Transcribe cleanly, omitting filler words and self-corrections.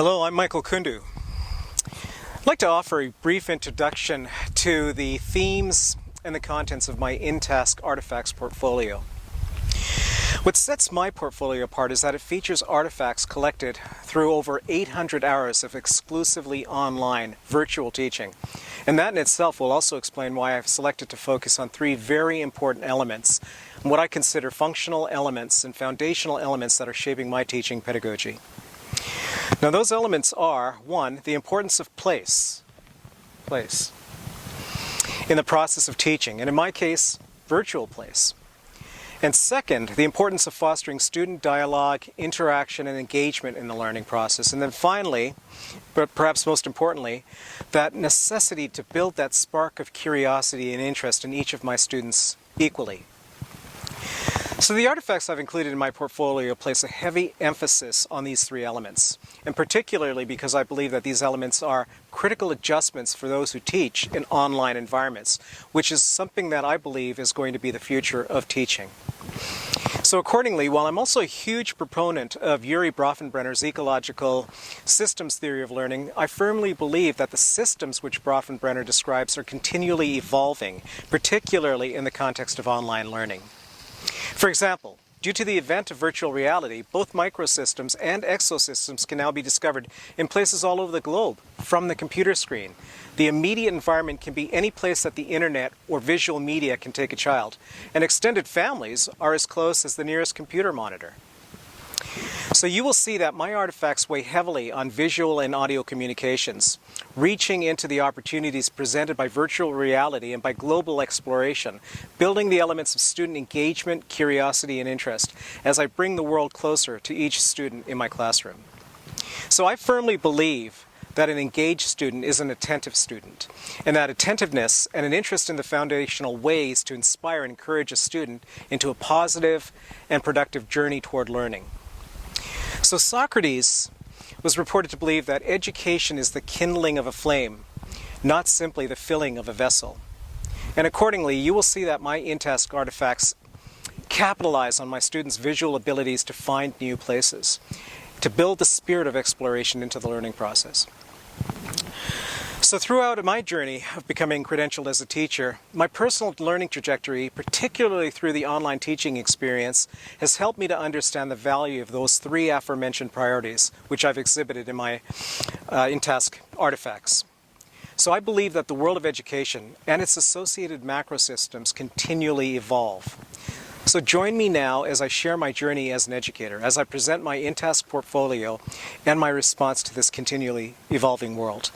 Hello, I'm Michael Kundu. I'd like to offer a brief introduction to the themes and the contents of my InTASC artifacts portfolio. What sets my portfolio apart is that it features artifacts collected through over 800 hours of exclusively online virtual teaching. And that in itself will also explain why I've selected to focus on three very important elements, what I consider functional elements and foundational elements that are shaping my teaching pedagogy. Now those elements are, one, the importance of place in the process of teaching, and in my case, virtual place. And second, the importance of fostering student dialogue, interaction, and engagement in the learning process. And then finally, but perhaps most importantly, that necessity to build that spark of curiosity and interest in each of my students equally. So the artifacts I've included in my portfolio place a heavy emphasis on these three elements, and particularly because I believe that these elements are critical adjustments for those who teach in online environments, which is something that I believe is going to be the future of teaching. So accordingly, while I'm also a huge proponent of Urie Bronfenbrenner's ecological systems theory of learning, I firmly believe that the systems which Bronfenbrenner describes are continually evolving, particularly in the context of online learning. For example, due to the advent of virtual reality, both microsystems and exosystems can now be discovered in places all over the globe from the computer screen. The immediate environment can be any place that the internet or visual media can take a child, and extended families are as close as the nearest computer monitor. So you will see that my artifacts weigh heavily on visual and audio communications, reaching into the opportunities presented by virtual reality and by global exploration, building the elements of student engagement, curiosity, and interest as I bring the world closer to each student in my classroom. So I firmly believe that an engaged student is an attentive student, and that attentiveness and an interest in the foundational ways to inspire and encourage a student into a positive and productive journey toward learning. So Socrates was reported to believe that education is the kindling of a flame, not simply the filling of a vessel. And accordingly, you will see that my InTASC artifacts capitalize on my students' visual abilities to find new places, to build the spirit of exploration into the learning process. So throughout my journey of becoming credentialed as a teacher, my personal learning trajectory, particularly through the online teaching experience, has helped me to understand the value of those three aforementioned priorities, which I've exhibited in my InTASC artifacts. So I believe that the world of education and its associated macrosystems continually evolve. So join me now as I share my journey as an educator, as I present my InTASC portfolio and my response to this continually evolving world.